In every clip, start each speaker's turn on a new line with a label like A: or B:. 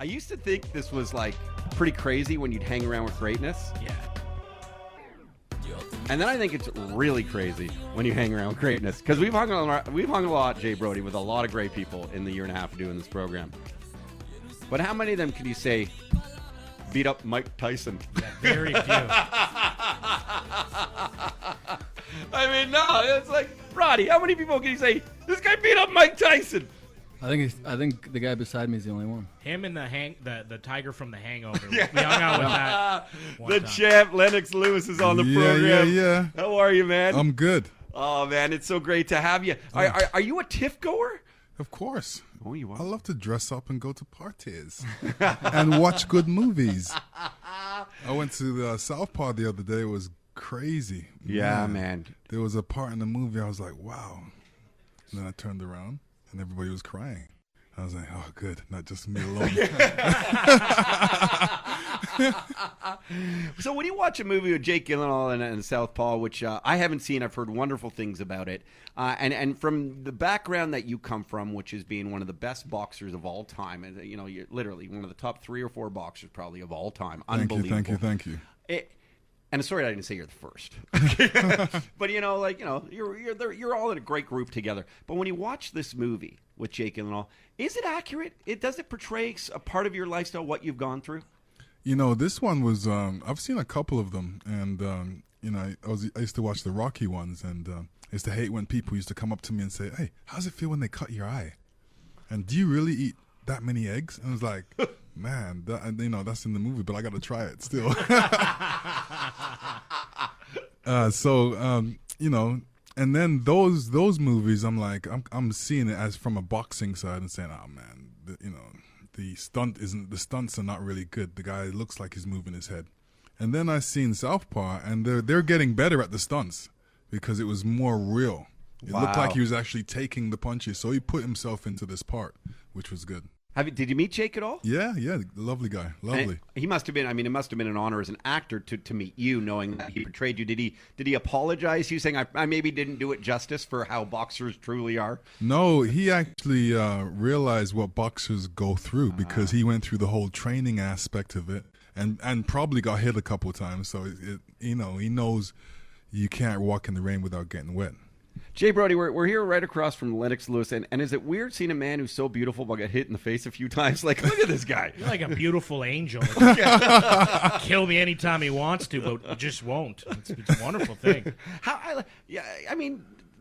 A: I used to think this was like pretty crazy when you'd hang around with greatness.
B: Yeah.
A: And then I think it's really crazy when you hang around with greatness. Because we've hung a lot, Jay Brody, with a lot of great people in the year and a half of doing this program. But how many of them can you say beat up Mike Tyson?
B: Yeah, very few.
A: I mean, no, it's like, Roddy, how many people can you say, this guy beat up Mike Tyson?
C: I think the guy beside me is the only one.
B: Him and the tiger from The Hangover. Yeah. We hung out with that.
A: The champ, Lennox Lewis, is on the program.
D: Yeah.
A: How are you, man?
D: I'm good.
A: Oh, man, it's so great to have you. Are you a Tiff goer?
D: Of course.
A: Oh, you are?
D: I love to dress up and go to parties and watch good movies. I went to the South Park the other day. It was crazy.
A: Yeah, man.
D: There was a part in the movie I was like, wow. And then I turned around and everybody was crying. I was like, oh, good. Not just me alone.
A: So when you watch a movie with Jake Gyllenhaal and Southpaw, which I haven't seen, I've heard wonderful things about it. And from the background that you come from, which is being one of the best boxers of all time, and you know, you're literally one of the top 3 or 4 boxers probably of all time. Unbelievable.
D: Thank you.
A: And sorry, I didn't say you're the first. But you're all in a great group together. But when you watch this movie with Jake Gyllenhaal, is it accurate? Does it portray a part of your lifestyle, what you've gone through?
D: You know, this one was. I've seen a couple of them, and I used to watch the Rocky ones, and I used to hate when people used to come up to me and say, "Hey, how's it feel when they cut your eye? And do you really eat that many eggs?" And I was like, man, that's in the movie, but I got to try it still. And then those movies, I'm like, I'm seeing it as from a boxing side and saying, oh man, the stunts are not really good. The guy looks like he's moving his head. And then I seen Southpaw, and they're getting better at the stunts because it was more real. It looked like he was actually taking the punches, so he put himself into this part, which was good.
A: Did you meet Jake at all?
D: Yeah, lovely guy, lovely.
A: And he must have been. I mean, it must have been an honor as an actor to meet you, knowing that he portrayed you. Did he apologize to you, saying I maybe didn't do it justice for how boxers truly are?
D: No, he actually realized what boxers go through because he went through the whole training aspect of it, and probably got hit a couple of times. So he knows you can't walk in the rain without getting wet.
A: Jay Brody, we're here right across from Lennox Lewis, and is it weird seeing a man who's so beautiful but get hit in the face a few times? Like, look at this guy.
B: You're like a beautiful angel. Kill me anytime he wants to, but just won't. It's a wonderful thing.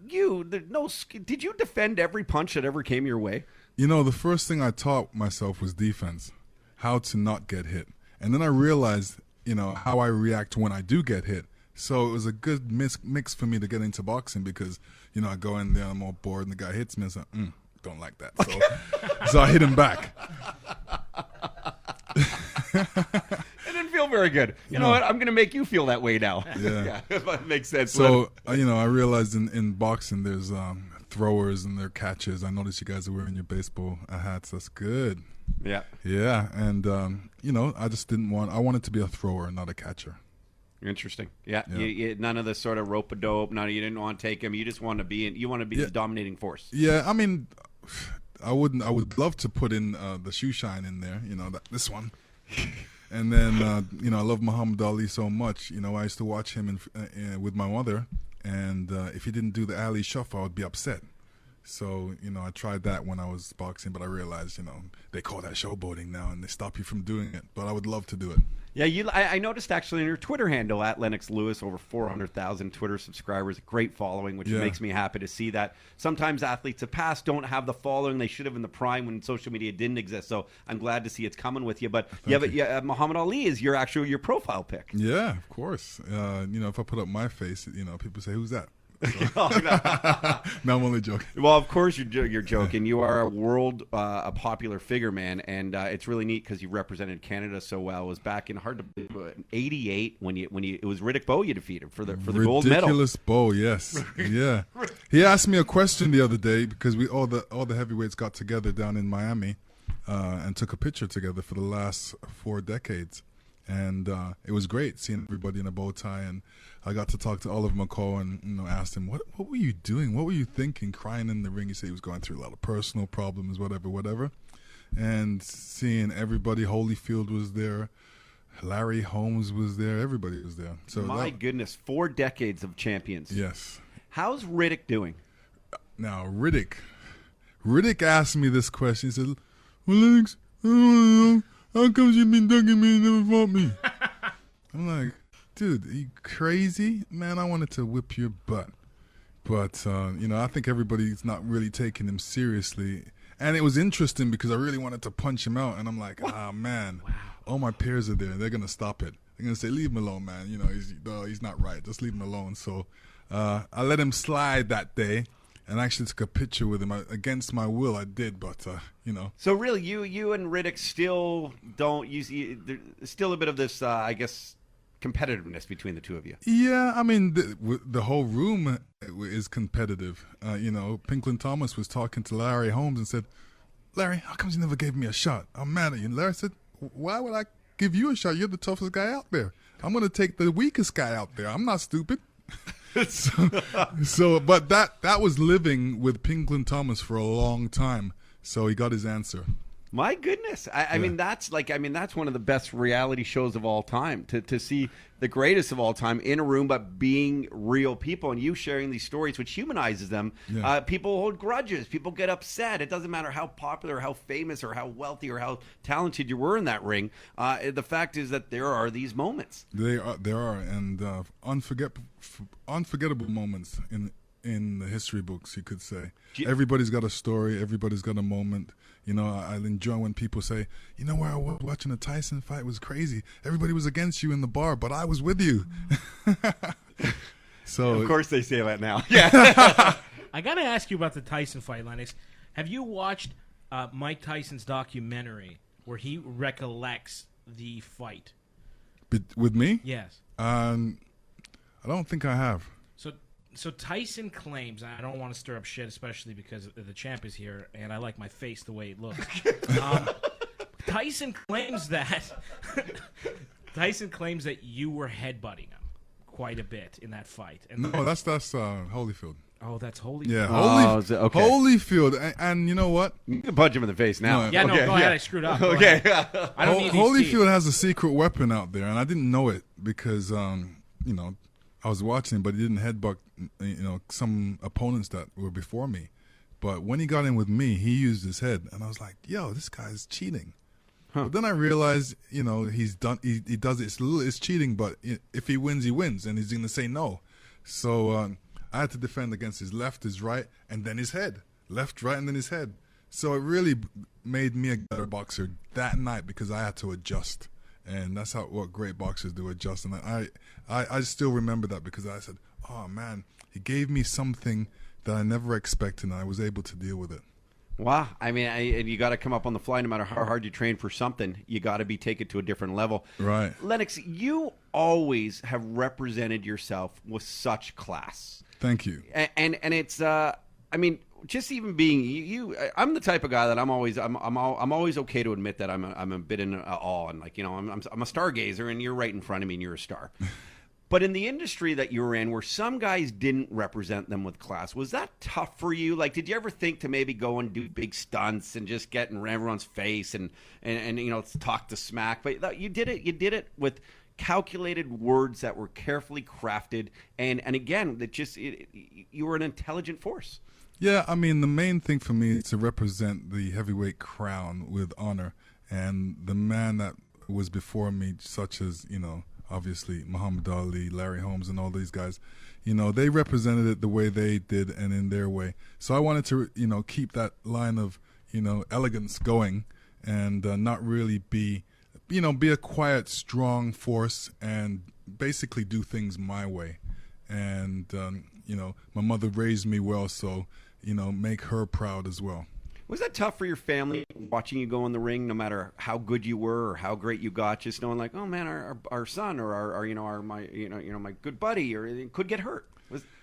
A: Did you defend every punch that ever came your way?
D: You know, the first thing I taught myself was defense, how to not get hit. And then I realized, how I react when I do get hit. So it was a good mix for me to get into boxing because, I go in there, I'm all bored, and the guy hits me, and I say, don't like that. So I hit him back.
A: It didn't feel very good. You know what? I'm going to make you feel that way now.
D: Yeah.
A: If that makes sense.
D: So, I realized in boxing there's throwers and there are catches. I noticed you guys are wearing your baseball hats. That's good.
A: Yeah.
D: Yeah, and, I just didn't I wanted to be a thrower, not a catcher.
A: Interesting. Yeah. You, none of the sort of rope-a-dope. You didn't want to take him. You just want to be the dominating force.
D: Yeah. I mean, I would love to put in the shoe shine in there. This one. And then I love Muhammad Ali so much. I used to watch him with my mother, and if he didn't do the Ali shuffle, I would be upset. So, I tried that when I was boxing, but I realized, they call that showboating now, and they stop you from doing it. But I would love to do it.
A: Yeah, I noticed actually in your Twitter handle, at Lennox Lewis, over 400,000 Twitter subscribers, a great following, which makes me happy to see that. Sometimes athletes of past don't have the following they should have in the prime when social media didn't exist. So I'm glad to see it's coming with you. But Muhammad Ali is your profile pic.
D: Yeah, of course. If I put up my face, people say, who's that?
A: No,
D: I'm only joking.
A: Well, of course you're joking. You are a popular figure, man, and it's really neat because you represented Canada so well. It was back in hard to believe, '88 when it was Riddick Bowe you defeated for the gold medal.
D: Ridiculous Bowe, yes, yeah. He asked me a question the other day because we all the heavyweights got together down in Miami and took a picture together for the last 4 decades. And it was great seeing everybody in a bow tie, and I got to talk to Oliver McCall and asked him, what were you doing? What were you thinking, crying in the ring? He said he was going through a lot of personal problems, whatever. and seeing everybody. Holyfield was there. Larry Holmes was there. Everybody was there. So
A: My goodness, 4 decades of champions.
D: Yes.
A: How's Riddick doing?
D: Now, Riddick asked me this question. He said, well, Lennox, I don't know. How come you been ducking me and never fought me? I'm like, dude, are you crazy? Man, I wanted to whip your butt. But, I think everybody's not really taking him seriously. And it was interesting because I really wanted to punch him out. And I'm like, man, all my peers are there. They're going to stop it. They're going to say, leave him alone, man. He's not right. Just leave him alone. So I let him slide that day. And I actually took a picture with him. Against my will, I did, but, So
A: really, you and Riddick still don't use... There's still a bit of this, I guess, competitiveness between the two of you.
D: Yeah, I mean, the whole room is competitive. Pinklin Thomas was talking to Larry Holmes and said, Larry, how come you never gave me a shot? I'm mad at you. And Larry said, why would I give you a shot? You're the toughest guy out there. I'm going to take the weakest guy out there. I'm not stupid. But that was living with Pinklin Thomas for a long time. So he got his answer.
A: My goodness. I mean, that's one of the best reality shows of all time, to see the greatest of all time in a room, but being real people and you sharing these stories, which humanizes them. Yeah. People hold grudges. People get upset. It doesn't matter how popular or how famous or how wealthy or how talented you were in that ring. The fact is that there are these moments.
D: There are, and unforgettable moments in the history books, you could say. Everybody's got a story. Everybody's got a moment. I enjoy when people say, where I was watching a Tyson fight was crazy. Everybody was against you in the bar, but I was with you. So
A: of course they say that now. Yeah.
B: I got to ask you about the Tyson fight, Lennox. Have you watched Mike Tyson's documentary where he recollects the fight?
D: With me?
B: Yes.
D: I don't think I have.
B: So Tyson claims, I don't want to stir up shit, especially because the champ is here, and I like my face the way it looks. Tyson claims that you were headbutting him quite a bit in that fight. And
D: no, that's Holyfield.
B: Oh, that's Holyfield.
D: Yeah,
A: okay.
D: Holyfield, and you know what?
A: You can punch him in the face now.
B: Go ahead. I screwed up.
A: Okay.
B: I don't need
D: Holyfield has a secret weapon out there, and I didn't know it because I was watching him, but he didn't headbutt, some opponents that were before me. But when he got in with me, he used his head, and I was like, "Yo, this guy's cheating." Huh. But then I realized, he does it. It's cheating, but if he wins, he wins, and he's going to say no. So I had to defend against his left, his right, and then his head. Left, right, and then his head. So it really made me a better boxer that night because I had to adjust. And that's what great boxers do, adjust. And I still remember that because I said, oh, man, he gave me something that I never expected, and I was able to deal with it.
A: Wow. I mean, and you got to come up on the fly no matter how hard you train for something. You got to be taken to a different level.
D: Right.
A: Lennox, you always have represented yourself with such class.
D: Thank you.
A: And it's, just even being you, I'm the type of guy that I'm always okay to admit that I'm a bit in awe and I'm a stargazer and you're right in front of me and you're a star. But in the industry that you were in, where some guys didn't represent them with class, was that tough for you? Like, did you ever think to maybe go and do big stunts and just get in everyone's face and talk the smack? But you did it. You did it with calculated words that were carefully crafted, and again, you were an intelligent force.
D: Yeah, I mean, the main thing for me is to represent the heavyweight crown with honor, and the man that was before me, such as obviously Muhammad Ali, Larry Holmes, and all these guys, they represented it the way they did and in their way. So I wanted to, keep that line of, elegance going and not really be a quiet, strong force and basically do things my way. And, my mother raised me well, so, make her proud as well.
A: Was that tough for your family watching you go in the ring, no matter how good you were or how great you got, just knowing like, oh man, our son or my good buddy or could get hurt?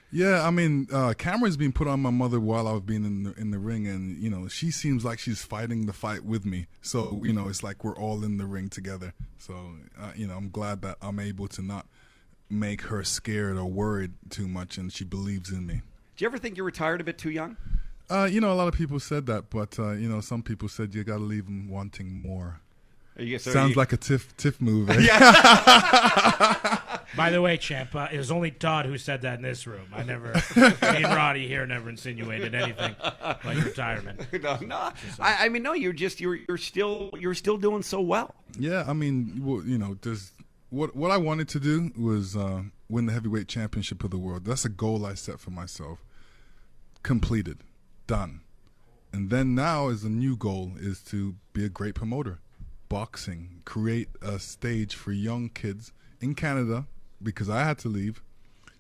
D: Yeah, I mean, camera's been put on my mother while I've been in the ring, and she seems like she's fighting the fight with me. So it's like we're all in the ring together. So I'm glad that I'm able to not make her scared or worried too much, and she believes in me.
A: Do you ever think you retired a bit too young?
D: You know, a lot of people said that, but you know, some people said you got to leave them wanting more. Sounds like a Tiff move. Eh?
B: By the way, champ, it was only Todd who said that in this room. I never, me and Roddy here never insinuated anything like retirement.
A: No. I mean, no. You're still doing so well.
D: Yeah, I mean, well, you know, what I wanted to do was win the heavyweight championship of the world. That's a goal I set for myself. Completed, done, and then now is a new goal is to be a great promoter. Boxing, create a stage for young kids in Canada, because I had to leave,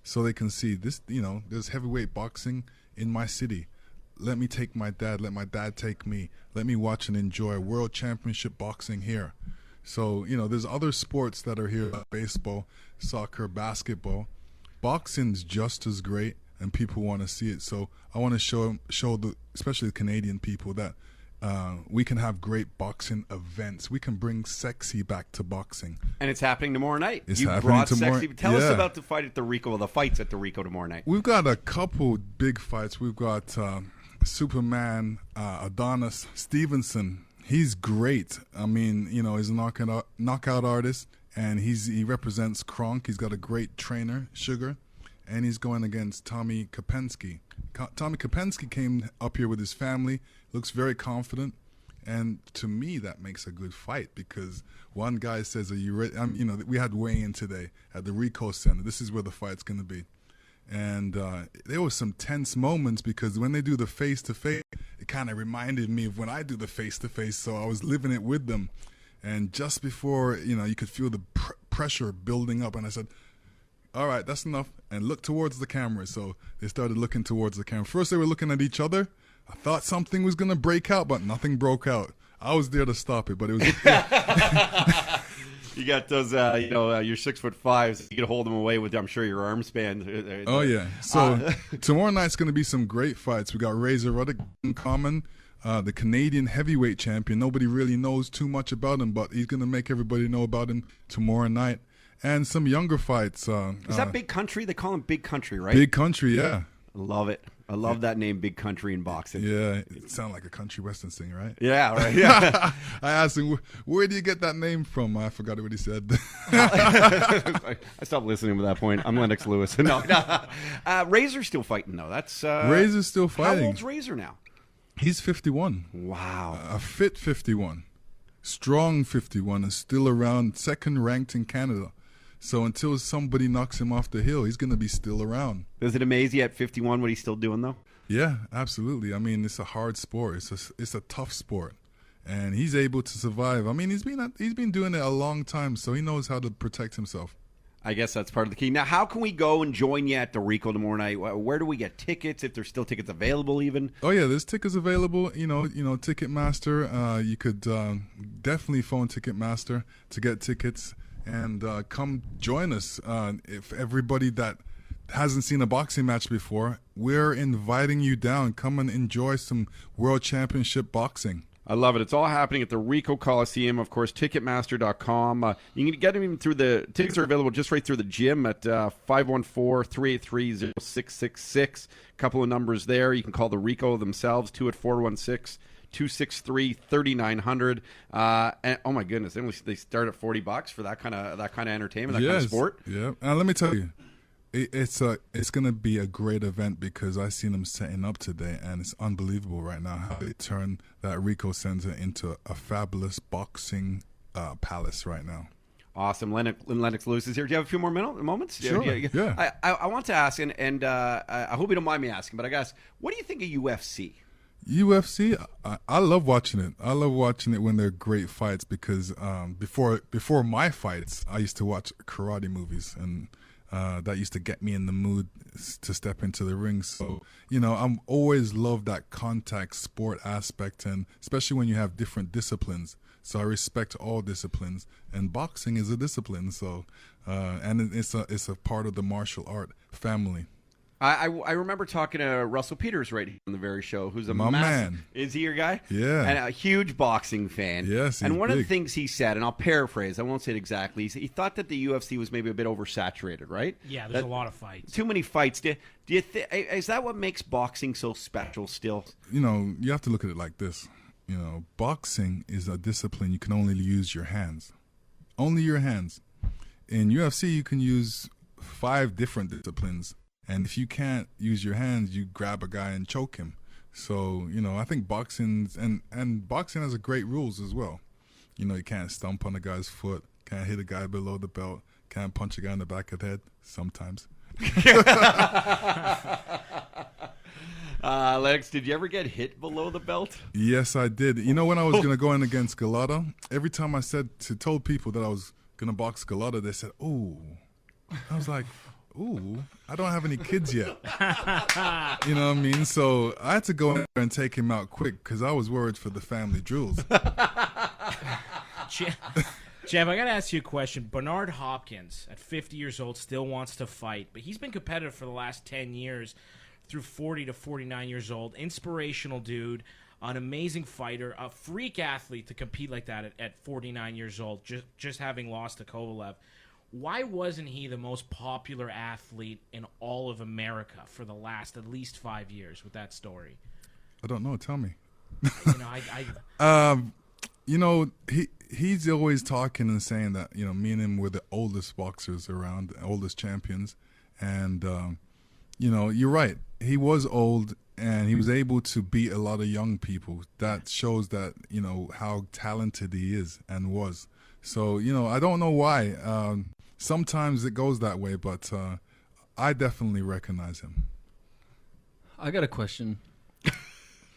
D: so they can see this. You know, there's heavyweight boxing in my city. Let me take my dad. Let my dad take me. Let me watch and enjoy world championship boxing here. So, you know, there's other sports that are here, baseball, soccer, basketball. Boxing's just as great, and people want to see it. So I want to show especially the Canadian people, that we can have great boxing events. We can bring sexy back to boxing.
A: And it's happening tomorrow night.
D: It's
A: you
D: happening
A: brought
D: tomorrow.
A: sexy. Tell us about the fight at the Rico, the fights at the Rico tomorrow night.
D: We've got a couple big fights. We've got Superman, Adonis Stevenson. He's great. I mean, you know, he's a knockout artist, and he represents Kronk. He's got a great trainer, Sugar, and he's going against Tommy Kopensky. Tommy Kopensky came up here with his family, looks very confident, and to me that makes a good fight, because one guy says, "Are you ready?" You know, we had weigh-in today at the Rico Center. This is where the fight's going to be. And there was some tense moments, because when they do the face-to-face, it kind of reminded me of when I do the face-to-face, so I was living it with them. And just before, you know, you could feel the pressure building up, and I said, all right, that's enough, and look towards the camera. So they started looking towards the camera. First they were looking at each other. I thought something was going to break out, but nothing broke out. I was there to stop it, but it was...
A: You got those, you're 6'5", so you can hold them away with, I'm sure, your arm span.
D: Oh, yeah. So tomorrow night's going to be some great fights. We got Razor Ruddock in common, the Canadian heavyweight champion. Nobody really knows too much about him, but he's going to make everybody know about him tomorrow night. And some younger fights.
A: Is that Big Country? They call him Big Country, right?
D: Big Country, yeah.
A: I love it. I love that name, Big Country, in boxing.
D: Yeah, it sounds like a country western singer, right?
A: Yeah, right. Yeah.
D: I asked him, where do you get that name from? I forgot what he said.
A: I stopped listening at that point. I'm Lennox Lewis. No. Razor's still fighting, though. That's
D: Razor's still fighting.
A: How old's Razor now?
D: He's 51.
A: Wow.
D: A fit 51. Strong 51, and still around, second ranked in Canada. So until somebody knocks him off the hill, he's going to be still around.
A: Does it amaze you at 51 what he's still doing, though?
D: Yeah, absolutely. I mean, it's a hard sport. It's a tough sport, and he's able to survive. I mean, he's been doing it a long time, so he knows how to protect himself.
A: I guess that's part of the key. Now, how can we go and join you at the Rico tomorrow night? Where do we get tickets, if there's still tickets available even?
D: Oh, yeah, there's tickets available. You know, Ticketmaster. You could definitely phone Ticketmaster to get tickets. And come join us. If everybody that hasn't seen a boxing match before, we're inviting you down. Come and enjoy some World Championship boxing.
A: I love it. It's all happening at the Rico Coliseum. Of course, Ticketmaster.com. You can get them even through the tickets are available just right through the gym at 514-383-0666. A couple of numbers there. You can call the Rico themselves, 2-416-263-3900. And oh my goodness, they start at $40 for that kind of entertainment, that kind of sport.
D: Yeah. Let me tell you, it's going to be a great event, because I've seen them setting up today, and it's unbelievable right now how they turn that Rico Center into a fabulous boxing palace right now.
A: Awesome. Lennox Lewis is here. Do you have a few more moments?
D: Sure. Yeah.
A: I want to ask, and I hope you don't mind me asking, but I guess, what do you think of UFC?
D: UFC, I love watching it. I love watching it when they're great fights, because before my fights, I used to watch karate movies, and that used to get me in the mood to step into the ring. So, you know, I'm always love that contact sport aspect, and especially when you have different disciplines. So I respect all disciplines, and boxing is a discipline. So, and it's a part of the martial art family.
A: I remember talking to Russell Peters right here on the very show, who's a
D: My
A: massive,
D: man.
A: Is he your guy?
D: Yeah.
A: And a huge boxing fan.
D: Yes,
A: and
D: he's
A: one of the
D: big.
A: things he said, and I'll paraphrase, I won't say it exactly, he thought that the UFC was maybe a bit oversaturated, right?
B: Yeah, there's a lot of fights.
A: Too many fights. Do you is that what makes boxing so special still?
D: You know, you have to look at it like this. You know, boxing is a discipline you can only use your hands. Only your hands. In UFC, you can use 5 different disciplines. And if you can't use your hands, you grab a guy and choke him. So, you know, I think boxing has a great rules as well. You know, you can't stomp on a guy's foot, can't hit a guy below the belt, can't punch a guy in the back of the head sometimes.
A: Lennox, did you ever get hit below the belt?
D: Yes, I did. You know, when I was going to go in against Galata, every time I told people that I was going to box Galata, they said, "Ooh." I was like, "Ooh, I don't have any kids yet." You know what I mean? So I had to go in there and take him out quick because I was worried for the family jewels.
B: Jeff, I got to ask you a question. Bernard Hopkins, at 50 years old, still wants to fight, but he's been competitive for the last 10 years through 40 to 49 years old. Inspirational dude, an amazing fighter, a freak athlete to compete like that at 49 years old, just having lost to Kovalev. Why wasn't he the most popular athlete in all of America for the last at least 5 years with that story?
D: I don't know. Tell me.
B: You know,
D: He's always talking and saying that, you know, me and him were the oldest boxers around, the oldest champions. And, you know, you're right. He was old and he was able to beat a lot of young people. That shows that, you know, how talented he is and was. So, you know, I don't know why. Sometimes it goes that way, but I definitely recognize him.
C: I got a question.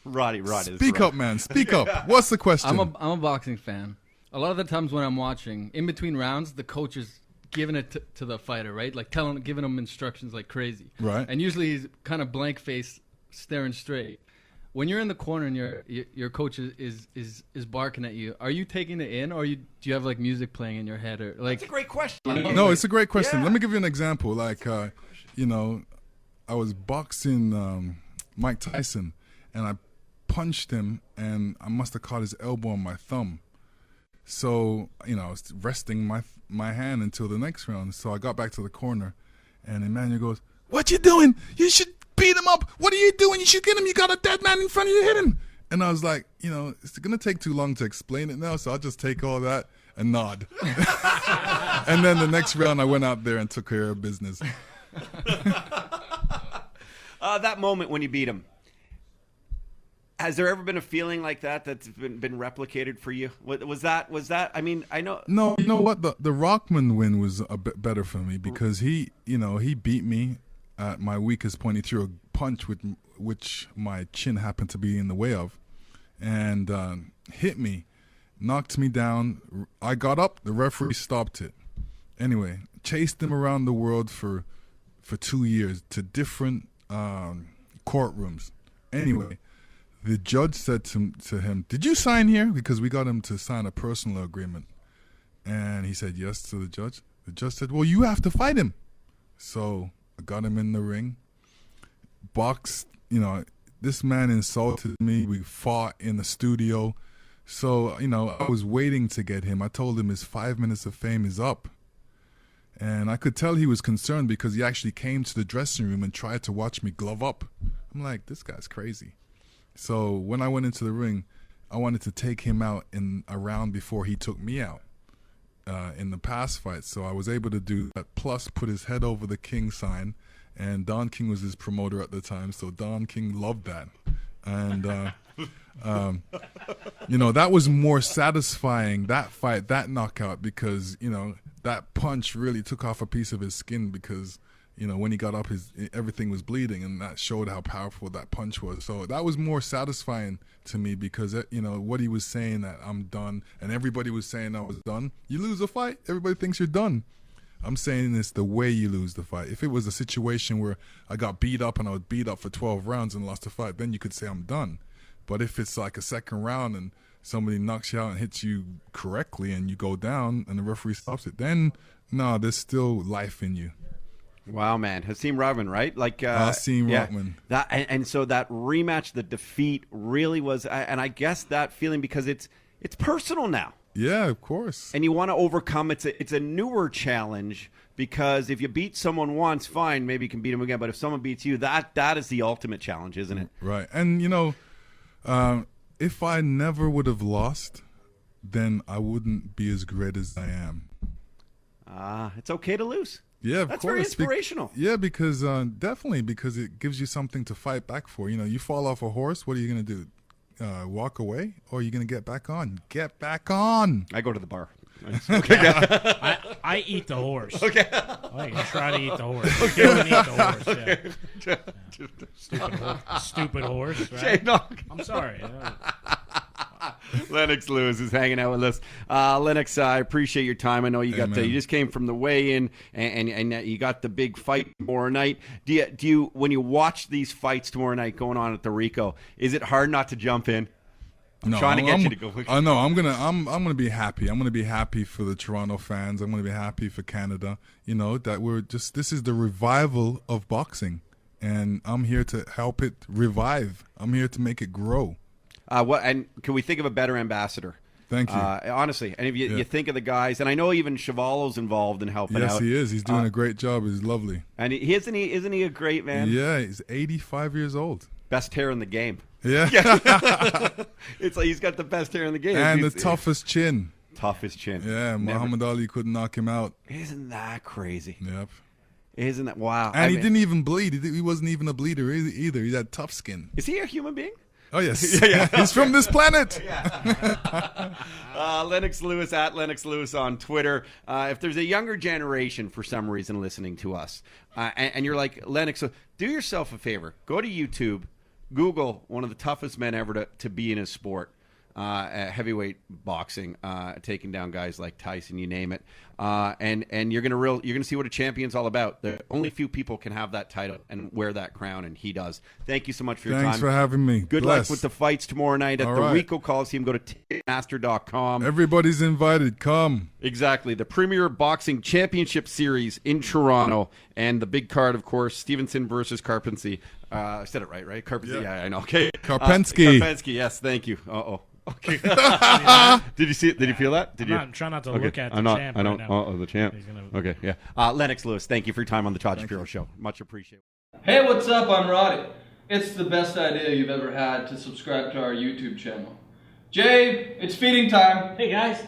A: Roddy.
D: Speak up, man. Speak up. What's the question?
C: I'm a boxing fan. A lot of the times when I'm watching, in between rounds, the coach is giving it to the fighter, right? Like giving him instructions like crazy.
D: Right.
C: And usually he's kind of blank face, staring straight. When you're in the corner and your coach is barking at you, are you taking it in, or do you have like music playing in your head, or like?
A: That's a great question.
D: No, it's a great question.
A: Yeah.
D: Let me give you an example. Like, you know, I was boxing Mike Tyson, and I punched him, and I must have caught his elbow on my thumb. So, you know, I was resting my hand until the next round. So I got back to the corner, and Emmanuel goes, "What you doing? You should beat him up. What are you doing? You should get him. You got a dead man in front of you. Hit him." And I was like, you know, it's going to take too long to explain it now, so I'll just take all that and nod. And then the next round, I went out there and took care of business.
A: That moment when you beat him. Has there ever been a feeling like that that's been replicated for you? Was that? I mean, I know.
D: No, you know what? The Rockman win was a bit better for me because he beat me at my weakest point. He threw a punch which my chin happened to be in the way of, and hit me, knocked me down. I got up. The referee stopped it. Anyway, chased him around the world for 2 years to different courtrooms. Anyway. The judge said to him, "Did you sign here?" Because we got him to sign a personal agreement. And he said yes to the judge. The judge said, "Well, you have to fight him." So I got him in the ring. Boxed, you know, this man insulted me. We fought in the studio. So, you know, I was waiting to get him. I told him his 5 minutes of fame is up. And I could tell he was concerned because he actually came to the dressing room and tried to watch me glove up. I'm like, this guy's crazy. So when I went into the ring, I wanted to take him out in a round before he took me out in the past fight. So I was able to do that, plus put his head over the King sign. And Don King was his promoter at the time, so Don King loved that. And, you know, that was more satisfying, that fight, that knockout, because, you know, that punch really took off a piece of his skin because, you know, when he got up, everything was bleeding, and that showed how powerful that punch was. So that was more satisfying to me because, you know, what he was saying that I'm done, and everybody was saying I was done. You lose a fight, everybody thinks you're done. I'm saying it's the way you lose the fight. If it was a situation where I got beat up and I was beat up for 12 rounds and lost the fight, then you could say I'm done. But if it's like a second round and somebody knocks you out and hits you correctly and you go down and the referee stops it, then no, there's still life in you.
A: Wow, man. Hasim Rahman, right? Like
D: Hasim Rahman.
A: That and so that rematch, the defeat really was, and I guess that feeling because it's personal now.
D: Yeah, of course.
A: And you want to overcome it's a newer challenge because if you beat someone once, fine, maybe you can beat them again. But if someone beats you, that is the ultimate challenge, isn't it?
D: Right. And if I never would have lost, then I wouldn't be as great as I am.
A: It's okay to lose.
D: Yeah, of
A: That's
D: course.
A: very inspirational.
D: Yeah, because definitely because it gives you something to fight back for. You fall off a horse. What are you going to do? Walk away, or are you going to get back on? Get back on.
A: I go to the bar.
B: I eat the horse. Okay. I can try to eat the horse. Okay. You can eat the horse, yeah. Stupid horse, right? I'm sorry.
A: Lennox Lewis is hanging out with us. Lennox, I appreciate your time. I know you you just came from the weigh-in, and you got the big fight tomorrow night. Do you when you watch these fights tomorrow night going on at the Rico, is it hard not to jump in? I'm trying to get you to go.
D: I know. I'm gonna be happy. I'm gonna be happy for the Toronto fans. I'm gonna be happy for Canada. That this is the revival of boxing, and I'm here to help it revive. I'm here to make it grow.
A: And can we think of a better ambassador?
D: Thank you.
A: Honestly, and if you think of the guys, and I know even Chevalo's involved in helping out.
D: Yes, he is. He's doing a great job. He's lovely.
A: And isn't he a great man?
D: Yeah, he's 85 years old.
A: Best hair in the game.
D: Yeah.
A: It's like he's got the best hair in the game.
D: And the toughest chin.
A: Toughest chin.
D: Yeah, Muhammad Ali couldn't knock him out.
A: Isn't that crazy?
D: Yep.
A: Isn't that wow?
D: And he didn't even bleed. He wasn't even a bleeder either. He had tough skin.
A: Is he a human being?
D: Oh, yes. He's from this planet.
A: Lennox Lewis at Lennox Lewis on Twitter. If there's a younger generation for some reason listening to us, and you're like, Lennox, do yourself a favor. Go to YouTube, Google one of the toughest men ever to be in a sport. Heavyweight boxing, taking down guys like Tyson, you name it, and you're gonna see what a champion's all about. The only few people can have that title and wear that crown, and he does. Thank you so much for your time.
D: Thanks for having me.
A: Good luck with the fights tomorrow night at the Rico Coliseum. Go to Ticketmaster.com.
D: Everybody's invited. Come.
A: Exactly. The Premier Boxing Championship Series in Toronto, and the big card, of course, Stevenson versus Karpinski. I said it right? Karpinski. Yeah, I know. Okay.
D: Karpinski.
A: Karpinski. Yes. Thank you. Okay. Did you see it? Did you feel that?
B: I'm trying not to look at the champ right now.
A: The champ. Okay, yeah. Lennox Lewis, thank you for your time on the Todd Shapiro Show. Much appreciated.
C: Hey, what's up? I'm Roddy. It's the best idea you've ever had to subscribe to our YouTube channel. Jay, it's feeding time.
B: Hey, guys.